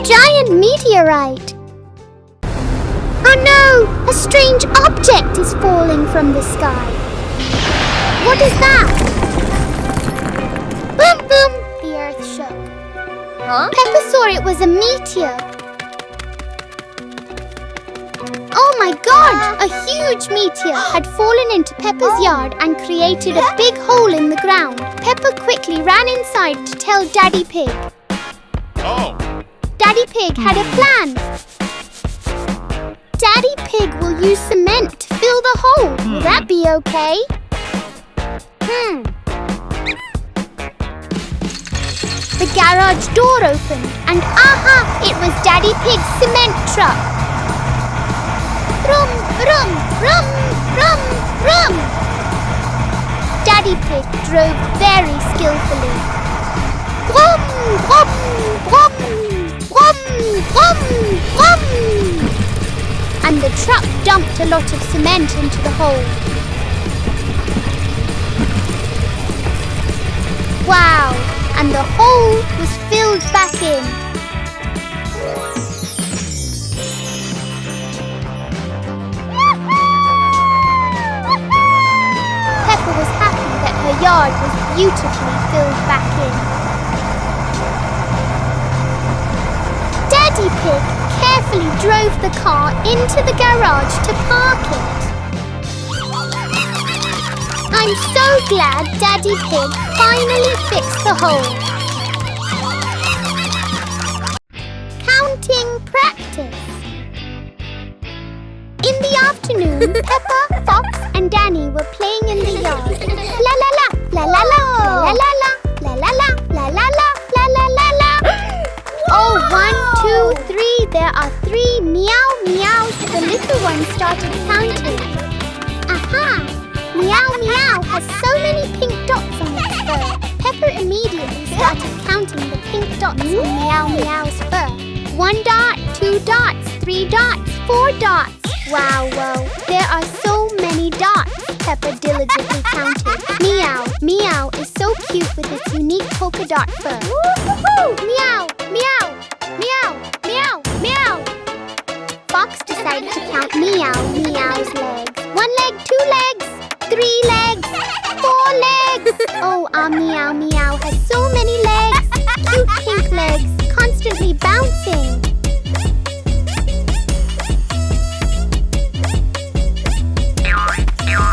giant meteorite! Oh no! A strange object is falling from the sky. What is that? Boom, boom! The earth shook. Huh? Peppa saw it was a meteor. Oh my God! A huge meteor had fallen into Peppa's yard and created a big hole in the ground. Peppa quickly ran inside to tell Daddy Pig. Oh! Daddy Pig had a plan. Daddy Pig will use cement to fill the hole. Will that be okay? The garage door opened and aha! It was Daddy Pig's cement truck. Vroom, vroom, vroom, vroom, vroom. Daddy Pig drove very skillfully. Vroom, vroom, vroom, vroom, vroom, vroom. And the truck dumped a lot of cement into the hole. Wow! And the hole was filled back in. Peppa was happy that her yard was beautifully filled back in. Daddy Pig carefully drove the car into the garage to park it. I'm so glad Daddy Pig finally fixed the hole. Counting practice. In the afternoon, Peppa, Fox and Danny were playing in the yard. La la la, la la la, la la la, la la la, la la la, la la la. Oh, 1, 2, 3, there are 3 meow meows. The little one started counting. Aha! Meow Meow has so many pink dots on its fur. Peppa immediately started counting the pink dots on Meow Meow's fur. 1 dot, 2 dots, 3 dots, 4 dots. Wow, there are so many dots. Peppa diligently counted. Meow, Meow is so cute with its unique polka dot fur. Meow, Meow, Meow, Meow, Meow. Fox decided to count Meow Meow's legs. 1 leg, 2 legs. 3 legs! 4 legs! Oh, our Meow Meow has so many legs! Cute pink legs, constantly bouncing!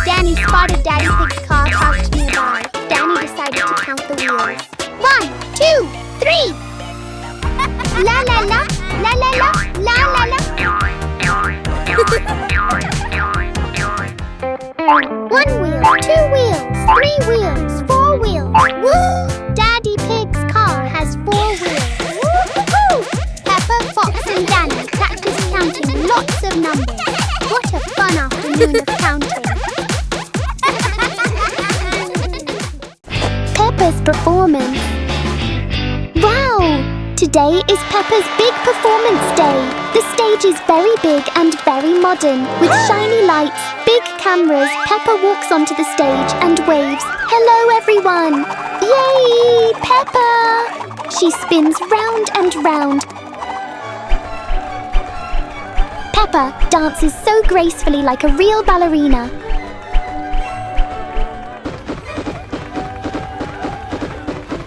Danny spotted Daddy Pig's car parked nearby. Danny decided to count the wheels. 1, 2, 3! La la la, la la la, la la la! 1 wheel, 2 wheels, 3 wheels, 4 wheels. Woo! Daddy Pig's car has 4 wheels. Woo-hoo-hoo! Peppa, Fox and Danny practiced counting lots of numbers. What a fun afternoon of counting. Peppa's performance. Wow! Today is Peppa's big performance day. The stage is very big and very modern. With shiny lights, big cameras, Peppa walks onto the stage and waves. Hello everyone! Yay! Peppa! She spins round and round. Peppa dances so gracefully like a real ballerina.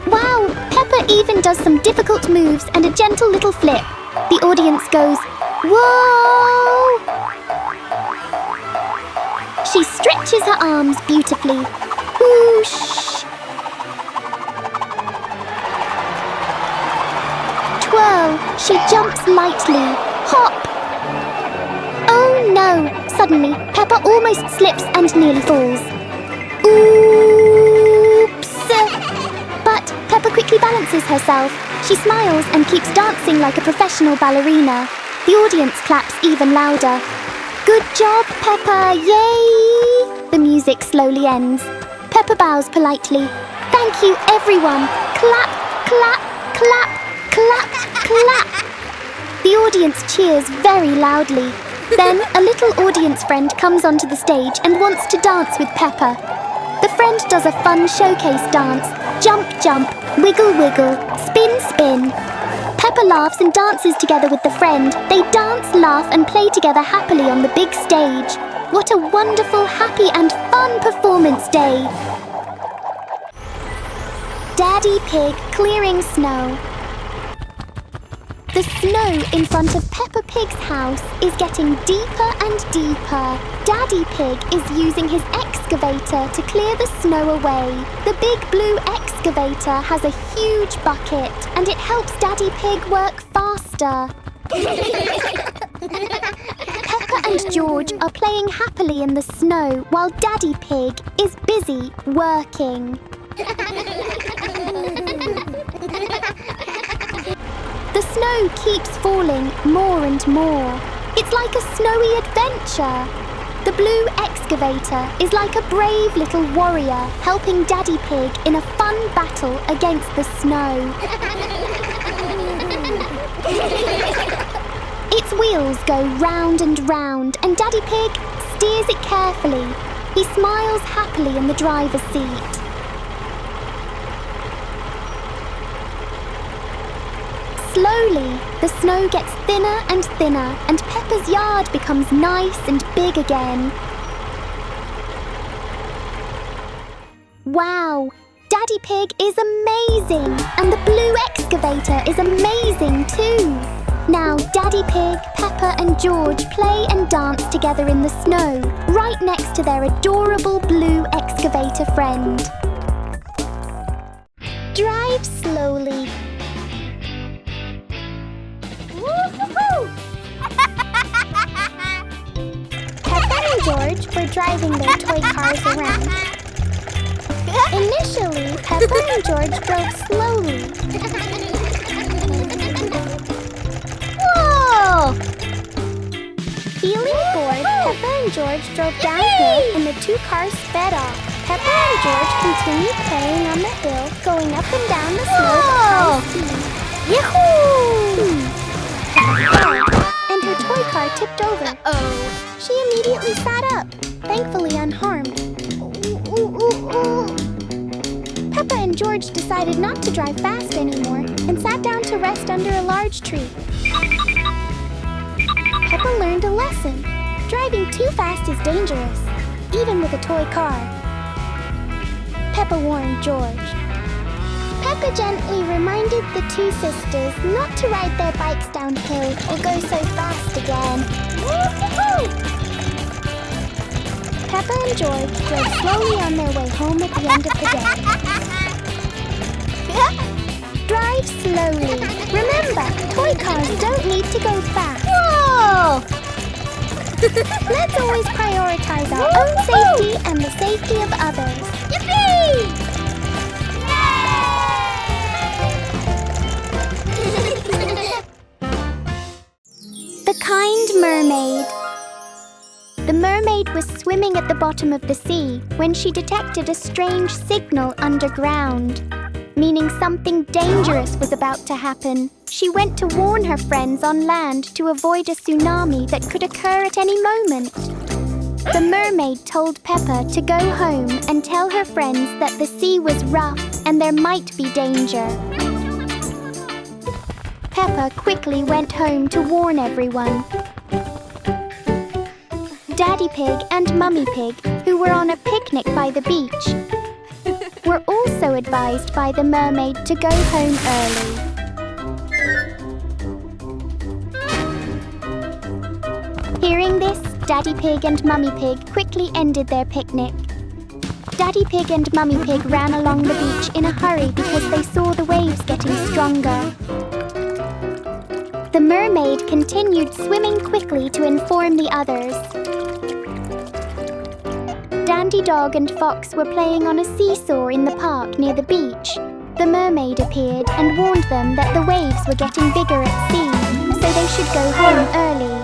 Wow! Peppa even does some difficult moves and a gentle little flip. The audience goes, whoa! She stretches her arms beautifully. Whoosh! Twirl! She jumps lightly. Hop! Oh no! Suddenly, Peppa almost slips and nearly falls. Oops! But Peppa quickly balances herself. She smiles and keeps dancing like a professional ballerina. The audience claps even louder. Good job, Peppa! Yay! The music slowly ends. Peppa bows politely. Thank you, everyone! Clap, clap, clap, clap, clap! The audience cheers very loudly. Then a little audience friend comes onto the stage and wants to dance with Peppa. The friend does a fun showcase dance. Jump, jump, wiggle, wiggle, spin, spin. Peppa Peppa laughs and dances together with the friend. They dance, laugh and play together happily on the big stage. What a wonderful, happy and fun performance day! Daddy Pig clearing snow. The snow in front of Peppa Pig's house is getting deeper and deeper. Daddy Pig is using his excavator to clear the snow away. The big blue excavator has a huge bucket and it helps Daddy Pig work faster. Peppa and George are playing happily in the snow while Daddy Pig is busy working. The snow keeps falling more and more. It's like a snowy adventure. The blue excavator is like a brave little warrior helping Daddy Pig in a fun battle against the snow. Its wheels go round and round and Daddy Pig steers it carefully. He smiles happily in the driver's seat. Slowly, the snow gets thinner and thinner and Peppa's yard becomes nice and big again. Wow! Daddy Pig is amazing! And the blue excavator is amazing too! Now Daddy Pig, Peppa and George play and dance together in the snow, right next to their adorable blue excavator friend. Drive slowly. Peppa and George were driving their toy cars around. Initially, Peppa and George drove slowly. Whoa! Feeling bored, Peppa and George drove downhill and the two cars sped off. Peppa and George continued playing on the hill, going up and down the slope at high speed. Yahoo! And her toy car tipped over. She immediately sat up, thankfully unharmed. Peppa and George decided not to drive fast anymore and sat down to rest under a large tree. Peppa learned a lesson. Driving too fast is dangerous, even with a toy car. Peppa warned George. Peppa gently reminded the two sisters not to ride their bikes downhill or go so fast again. Woo-hoo-hoo! Peppa and George drove slowly on their way home at the end of the day. Drive slowly. Remember, toy cars don't need to go fast. Whoa! Let's always prioritize our own safety and the safety of others. Yippee! The Kind Mermaid. The mermaid was swimming at the bottom of the sea when she detected a strange signal underground, meaning something dangerous was about to happen. She went to warn her friends on land to avoid a tsunami that could occur at any moment. The mermaid told Peppa to go home and tell her friends that the sea was rough and there might be danger. Peppa quickly went home to warn everyone. Daddy Pig and Mummy Pig, who were on a picnic by the beach, were also advised by the mermaid to go home early. Hearing this, Daddy Pig and Mummy Pig quickly ended their picnic. Daddy Pig and Mummy Pig ran along the beach in a hurry because they saw the waves getting stronger. The mermaid continued swimming quickly to inform the others. Dandy Dog and Fox were playing on a seesaw in the park near the beach. The mermaid appeared and warned them that the waves were getting bigger at sea, so they should go home early.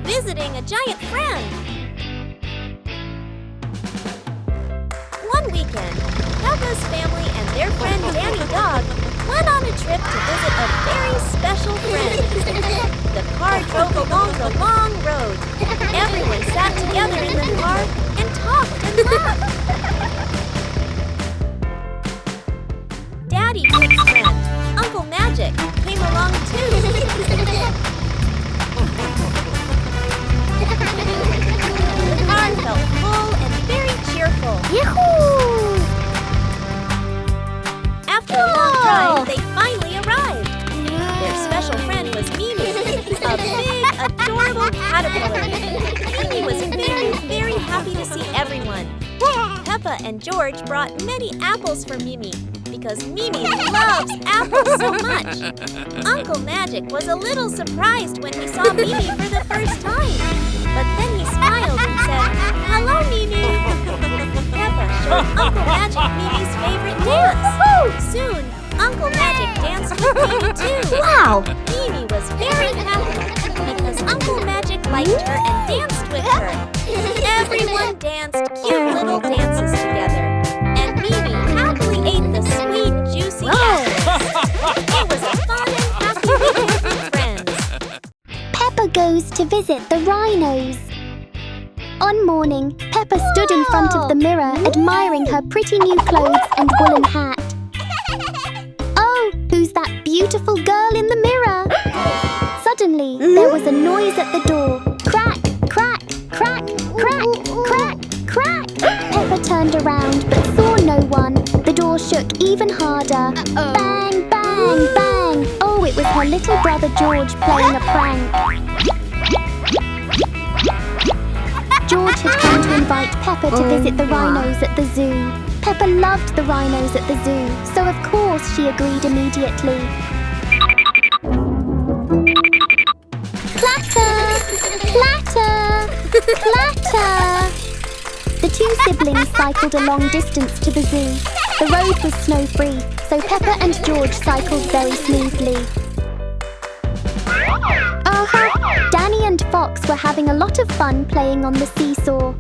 Visiting a giant friend. One weekend, Peppa's family and their friend Dandy Dog went on a trip to visit a very special friend. The car drove along the long road. Everyone sat together in the car and talked and laughed. Daddy Pig's friend, Uncle Matt Peppa and George brought many apples for Mimi because Mimi loves apples so much. Uncle Magic was a little surprised when he saw Mimi for the first time. But then he smiled and said, "Hello, Mimi." Peppa showed Uncle Magic Mimi's favorite dance. Soon, Uncle Magic danced with Mimi too. Wow! Mimi was very happy because Uncle Magic liked her and danced with her. Everyone danced cute little dances together, and Mimi happily ate the sweet, juicy apples. It was a fun and happy weekend with friends. Peppa goes to visit the rhinos. On morning, Peppa stood in front of the mirror admiring her pretty new clothes and woolen hat. Oh, who's that beautiful girl in the mirror? Suddenly, there was a noise at the door. Crack, crack, crack, crack, crack, crack. Peppa turned around but saw no one. The door shook even harder. Bang, bang, bang. Oh, it was her little brother George playing a prank. George had come to invite Peppa to visit the rhinos at the zoo. Peppa loved the rhinos at the zoo, so of course she agreed immediately. Clatter! Clatter! Clatter! The two siblings cycled a long distance to the zoo. The road was snow-free, so Peppa and George cycled very smoothly. Danny and Fox were having a lot of fun playing on the seesaw.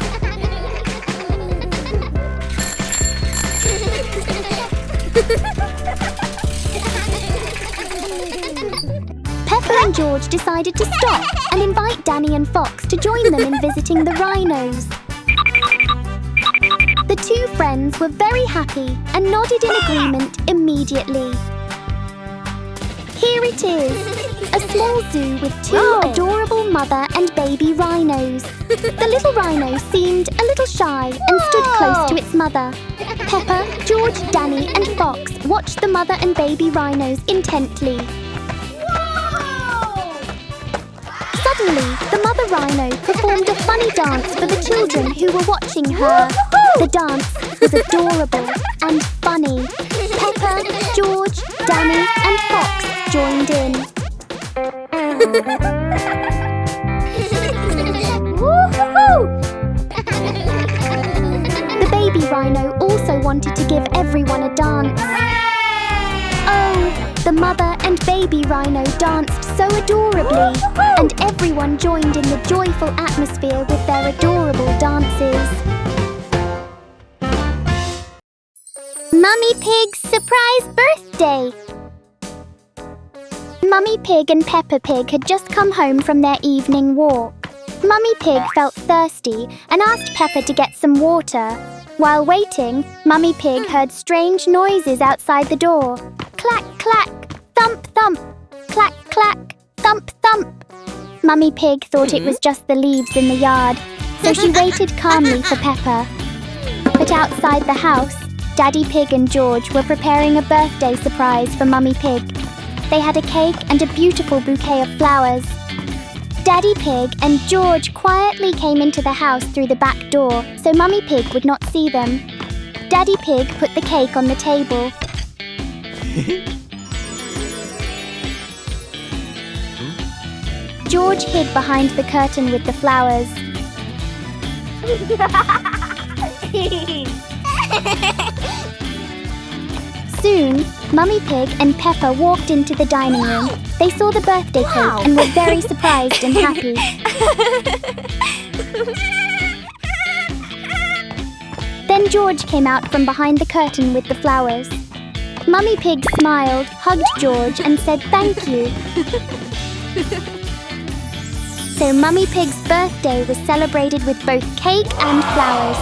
Peppa and George decided to stop and invite Danny and Fox to join them in visiting the rhinos. The two friends were very happy and nodded in agreement immediately. Here it is, a small zoo with two adorable mother and baby rhinos. The little rhino seemed a little shy and stood close to its mother. Peppa, George, Danny and Fox watched the mother and baby rhinos intently. Suddenly, the mother rhino performed a funny dance for the children who were watching her. The dance was adorable and funny. Peppa, George, Danny and Fox joined in. The baby rhino also wanted to give everyone a dance. Oh, the mother and baby rhino danced so adorably, and everyone joined in the joyful atmosphere with their adorable dances. Mummy Pig's surprise birthday! Mummy Pig and Peppa Pig had just come home from their evening walk. Mummy Pig felt thirsty and asked Peppa to get some water. While waiting, Mummy Pig heard strange noises outside the door. Clack, clack, thump, thump, clack, clack, thump, thump. Mummy Pig thought it was just the leaves in the yard, so she waited calmly for Peppa. But outside the house, Daddy Pig and George were preparing a birthday surprise for Mummy Pig. They had a cake and a beautiful bouquet of flowers. Daddy Pig and George quietly came into the house through the back door so Mummy Pig would not see them. Daddy Pig put the cake on the table. George hid behind the curtain with the flowers. Soon, Mummy Pig and Peppa walked into the dining room. They saw the birthday cake and were very surprised and happy. Then George came out from behind the curtain with the flowers. Mummy Pig smiled, hugged George and said thank you. So Mummy Pig's birthday was celebrated with both cake and flowers.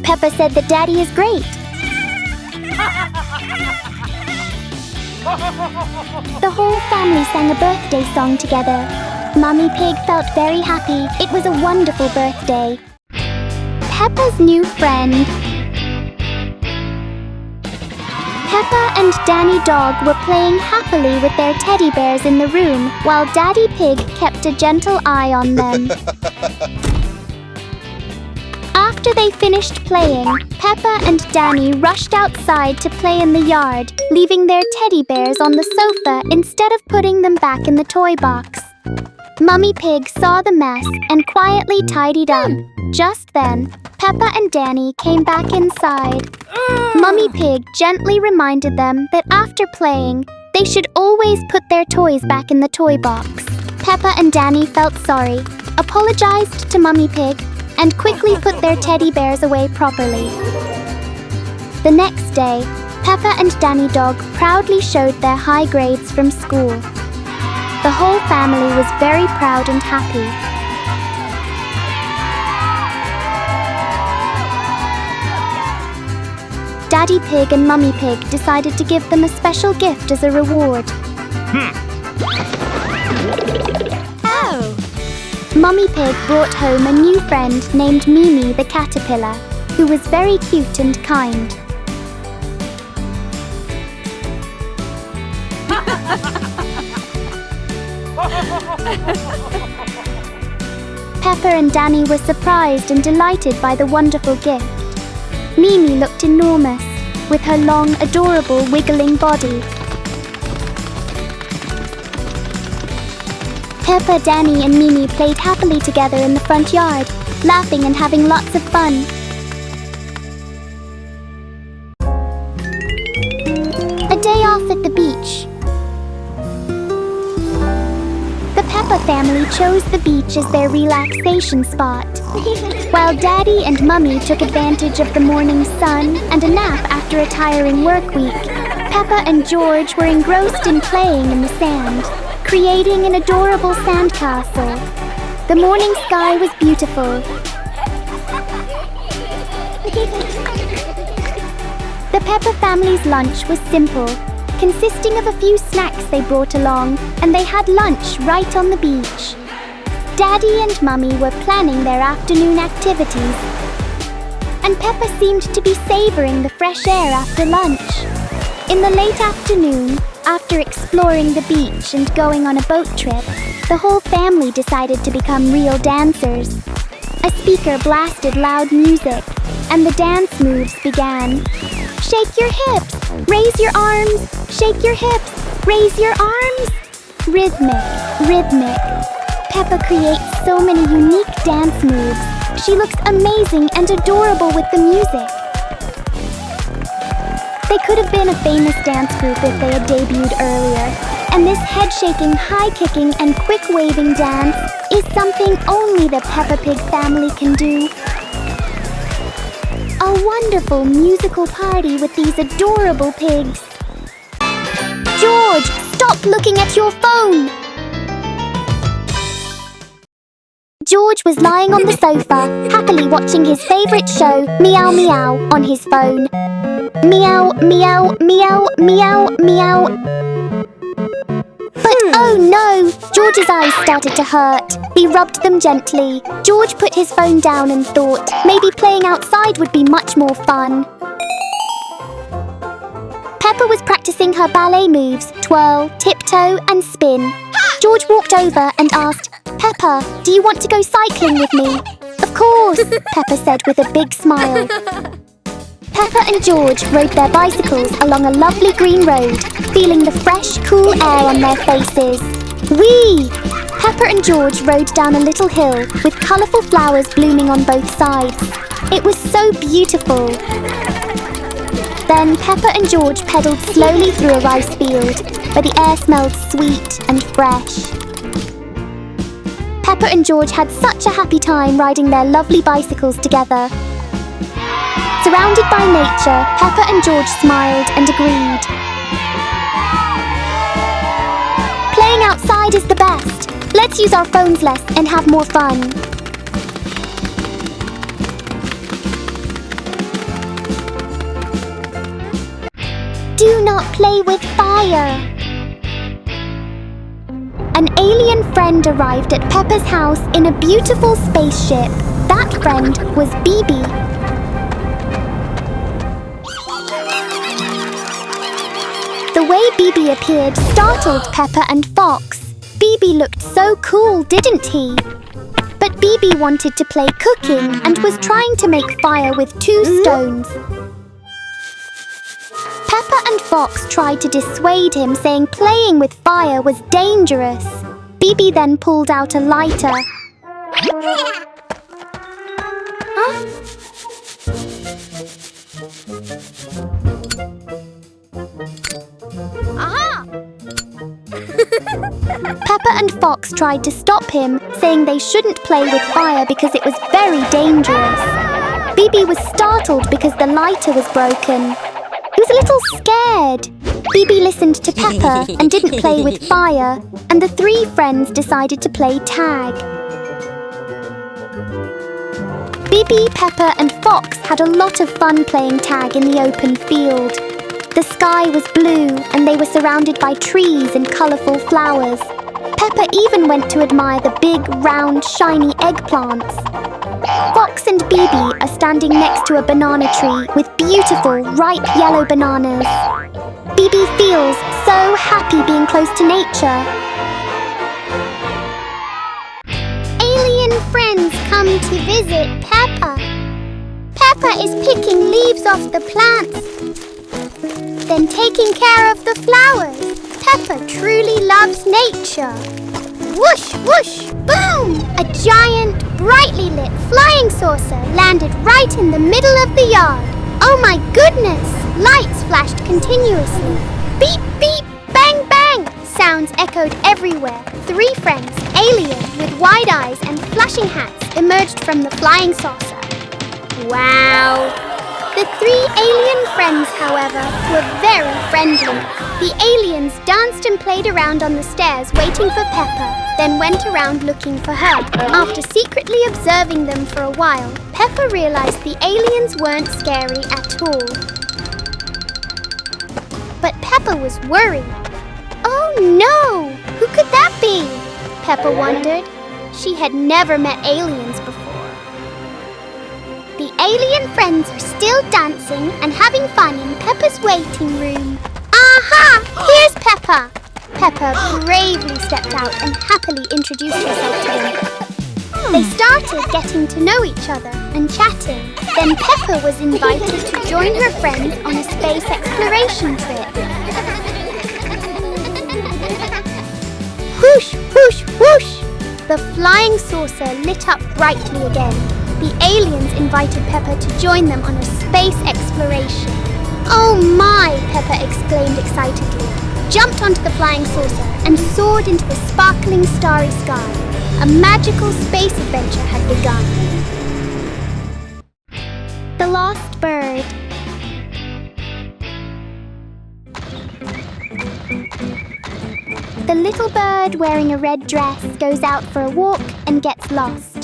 Peppa said that Daddy is great. The whole family sang a birthday song together. Mummy Pig felt very happy. It was a wonderful birthday. Peppa's new friend. Peppa and Danny Dog were playing happily with their teddy bears in the room while Daddy Pig kept a gentle eye on them. After they finished playing, Peppa and Danny rushed outside to play in the yard, leaving their teddy bears on the sofa instead of putting them back in the toy box. Mummy Pig saw the mess and quietly tidied up. Just then, Peppa and Danny came back inside. Mummy Pig gently reminded them that after playing, they should always put their toys back in the toy box. Peppa and Danny felt sorry, apologized to Mummy Pig, and quickly put their teddy bears away properly. The next day, Peppa and Danny Dog proudly showed their high grades from school. The whole family was very proud and happy. Daddy Pig and Mummy Pig decided to give them a special gift as a reward. Oh! Mummy Pig brought home a new friend named Mimi the caterpillar, who was very cute and kind. Peppa and Danny were surprised and delighted by the wonderful gift. Mimi looked enormous, with her long, adorable, wiggling body. Peppa, Danny and Mimi played happily together in the front yard, laughing and having lots of fun. A day off at the beach. The Peppa family chose the beach as their relaxation spot. While Daddy and Mummy took advantage of the morning sun and a nap after a tiring work week, Peppa and George were engrossed in playing in the sand, creating an adorable sandcastle. The morning sky was beautiful. The Peppa family's lunch was simple, consisting of a few snacks they brought along, and they had lunch right on the beach. Daddy and Mummy were planning their afternoon activities, and Peppa seemed to be savoring the fresh air after lunch. In the late afternoon, after exploring the beach and going on a boat trip, the whole family decided to become real dancers. A speaker blasted loud music, and the dance moves began. Shake your hips, raise your arms, shake your hips, raise your arms. Rhythmic, rhythmic. Peppa creates so many unique dance moves. She looks amazing and adorable with the music. They could have been a famous dance group if they had debuted earlier. And this head-shaking, high-kicking, and quick-waving dance is something only the Peppa Pig family can do. A wonderful musical party with these adorable pigs. George, stop looking at your phone! George was lying on the sofa, happily watching his favourite show, Meow Meow, on his phone. Meow, meow, meow, meow, meow. But oh no! George's eyes started to hurt. He rubbed them gently. George put his phone down and thought maybe playing outside would be much more fun. Peppa was practicing her ballet moves, twirl, tiptoe and spin. George walked over and asked, "Peppa, do you want to go cycling with me?" "Of course," Peppa said with a big smile. Peppa and George rode their bicycles along a lovely green road, feeling the fresh, cool air on their faces. Whee! Peppa and George rode down a little hill with colourful flowers blooming on both sides. It was so beautiful. Then Peppa and George pedalled slowly through a rice field, where the air smelled sweet and fresh. Peppa and George had such a happy time riding their lovely bicycles together. Surrounded by nature, Peppa and George smiled and agreed. Playing outside is the best. Let's use our phones less and have more fun. Do not play with fire. An alien friend arrived at Peppa's house in a beautiful spaceship. That friend was Bibi. The way Bibi appeared startled Peppa and Fox. Bibi looked so cool, didn't he? But Bibi wanted to play cooking and was trying to make fire with 2 stones. Peppa and Fox tried to dissuade him, saying playing with fire was dangerous. Bibi then pulled out a lighter. Huh? Aha! Peppa and Fox tried to stop him, saying they shouldn't play with fire because it was very dangerous. Bibi was startled because the lighter was broken. He was a little scared. Bibi listened to Peppa and didn't play with fire, and the 3 friends decided to play tag. Bibi, Peppa and Fox had a lot of fun playing tag in the open field. The sky was blue and they were surrounded by trees and colourful flowers. Peppa even went to admire the big, round, shiny eggplants. Fox and Bibi are standing next to a banana tree with beautiful, ripe yellow bananas. Bibi feels so happy being close to nature. Alien friends come to visit Peppa. Peppa is picking leaves off the plants, then taking care of the flowers. Peppa truly loves nature. Whoosh, whoosh, boom! A giant, brightly lit flying saucer landed right in the middle of the yard. Oh my goodness! Lights flashed continuously. Beep, beep, bang, bang! Sounds echoed everywhere. 3 friends, alien with wide eyes and flashing hats, emerged from the flying saucer. Wow! The 3 alien friends, however, were very friendly. The aliens danced and played around on the stairs waiting for Peppa, then went around looking for her. After secretly observing them for a while, Peppa realized the aliens weren't scary at all. But Peppa was worried. Oh no! Who could that be? Peppa wondered. She had never met aliens before. The alien friends are still dancing and having fun in Peppa's waiting room. Aha! Here's Peppa! Peppa bravely stepped out and happily introduced herself to them. They started getting to know each other and chatting. Then Peppa was invited to join her friends on a space exploration trip. Whoosh, whoosh, whoosh! The flying saucer lit up brightly again. The aliens invited Peppa to join them on a space exploration. Oh my! Peppa exclaimed excitedly, jumped onto the flying saucer and soared into the sparkling starry sky. A magical space adventure had begun. The Lost Bird. The little bird wearing a red dress goes out for a walk and gets lost.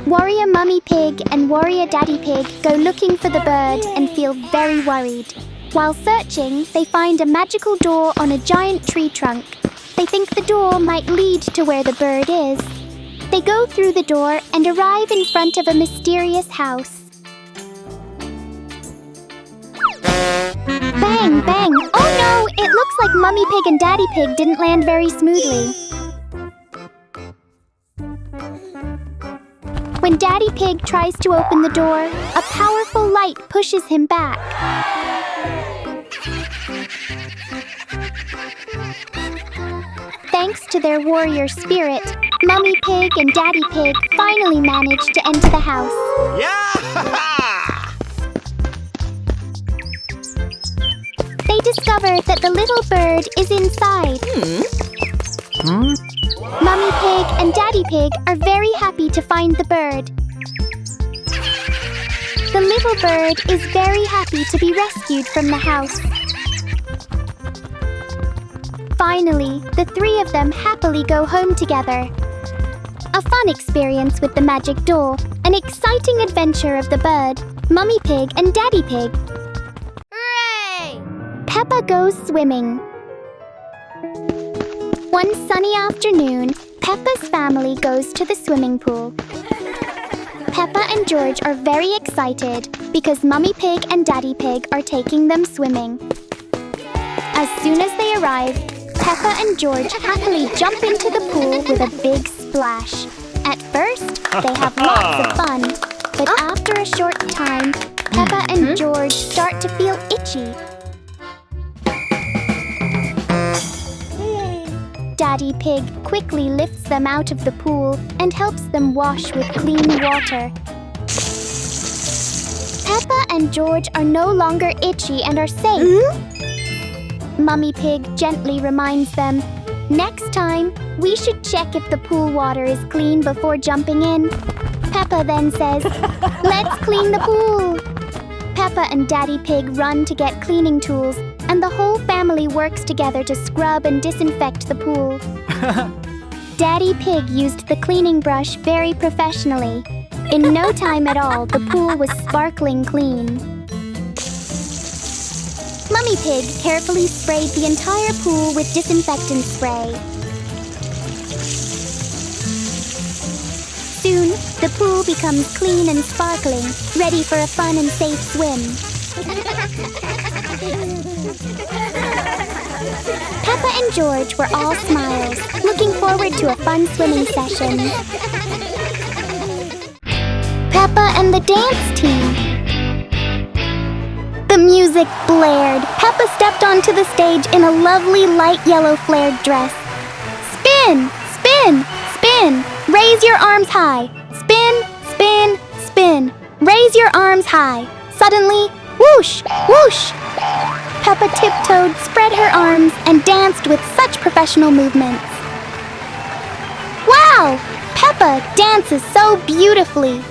Warrior Mummy Pig and Warrior Daddy Pig go looking for the bird and feel very worried. While searching, they find a magical door on a giant tree trunk. They think the door might lead to where the bird is. They go through the door and arrive in front of a mysterious house. Bang, bang! Oh no! It looks like Mummy Pig and Daddy Pig didn't land very smoothly. When Daddy Pig tries to open the door, a powerful light pushes him back. Thanks to their warrior spirit, Mummy Pig and Daddy Pig finally manage to enter the house. Yeah! They discover that the little bird is inside. Mummy Pig and Daddy Pig are very happy to find the bird. The little bird is very happy to be rescued from the house. Finally, the 3 of them happily go home together. A fun experience with the magic door, an exciting adventure of the bird, Mummy Pig and Daddy Pig. Hooray! Peppa goes swimming. One sunny afternoon, Peppa's family goes to the swimming pool. Peppa and George are very excited because Mummy Pig and Daddy Pig are taking them swimming. As soon as they arrive, Peppa and George happily jump into the pool with a big splash. At first, they have lots of fun, but after a short time, Peppa and George start to feel itchy. Daddy Pig quickly lifts them out of the pool and helps them wash with clean water. Peppa and George are no longer itchy and are safe. Mummy Pig gently reminds them, next time, we should check if the pool water is clean before jumping in. Peppa then says, let's clean the pool. Peppa and Daddy Pig run to get cleaning tools, and the whole family works together to scrub and disinfect the pool. Daddy Pig used the cleaning brush very professionally. In no time at all, the pool was sparkling clean. Mummy Pig carefully sprayed the entire pool with disinfectant spray. Soon, the pool becomes clean and sparkling, ready for a fun and safe swim. Peppa and George were all smiles, looking forward to a fun swimming session. Peppa and the dance team. The music blared. Peppa stepped onto the stage in a lovely light yellow flared dress. Spin, spin, spin. Raise your arms high. Spin, spin, spin. Raise your arms high. Suddenly, whoosh, whoosh. Peppa tiptoed, spread her arms, and danced with such professional movements. Wow! Peppa dances so beautifully.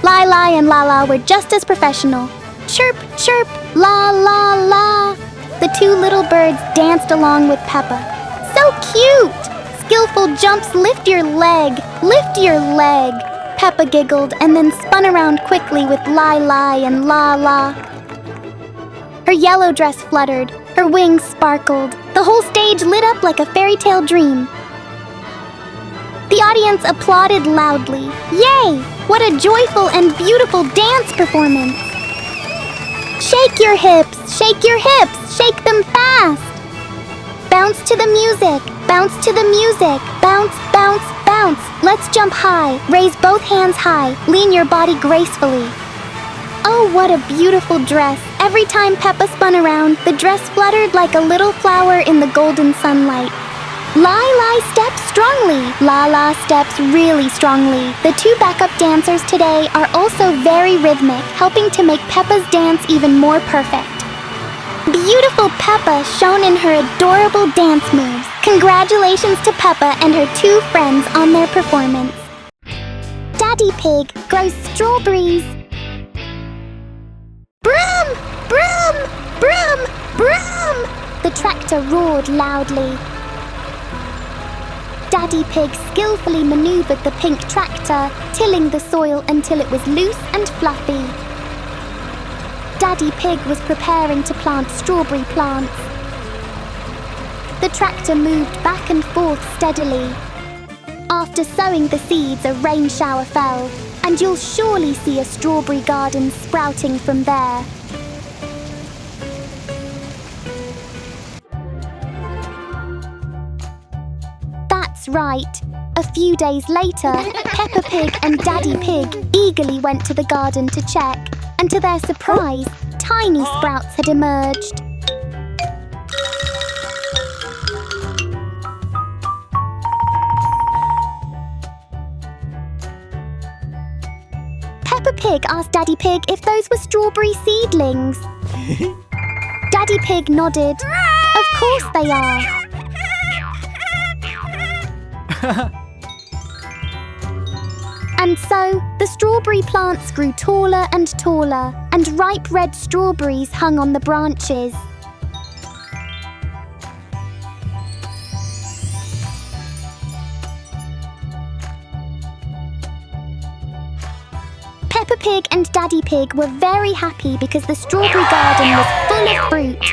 Lila and Lala were just as professional. Chirp, chirp, la, la, la. The two little birds danced along with Peppa. So cute! Skillful jumps, lift your leg, lift your leg. Peppa giggled and then spun around quickly with Lila and La La. Her yellow dress fluttered, her wings sparkled. The whole stage lit up like a fairy tale dream. The audience applauded loudly. Yay! What a joyful and beautiful dance performance! Shake your hips, shake your hips, shake them fast! Bounce to the music, bounce to the music, bounce, bounce, bounce. Let's jump high, raise both hands high, lean your body gracefully. Oh, what a beautiful dress. Every time Peppa spun around, the dress fluttered like a little flower in the golden sunlight. Lila steps strongly. Lala steps really strongly. The two backup dancers today are also very rhythmic, helping to make Peppa's dance even more perfect. Beautiful Peppa shone in her adorable dance moves. Congratulations to Peppa and her two friends on their performance. Daddy Pig grows strawberries. Brum! Brum! Brum! Brum! The tractor roared loudly. Daddy Pig skillfully maneuvered the pink tractor, tilling the soil until it was loose and fluffy. Daddy Pig was preparing to plant strawberry plants. The tractor moved back and forth steadily. After sowing the seeds, a rain shower fell, and you'll surely see a strawberry garden sprouting from there. That's right. A few days later, Peppa Pig and Daddy Pig eagerly went to the garden to check, and to their surprise, tiny sprouts had emerged. Peppa Pig asked Daddy Pig if those were strawberry seedlings. Daddy Pig nodded. Of course they are. And so, the strawberry plants grew taller and taller, and ripe red strawberries hung on the branches. Peppa Pig and Daddy Pig were very happy because the strawberry garden was full of fruit.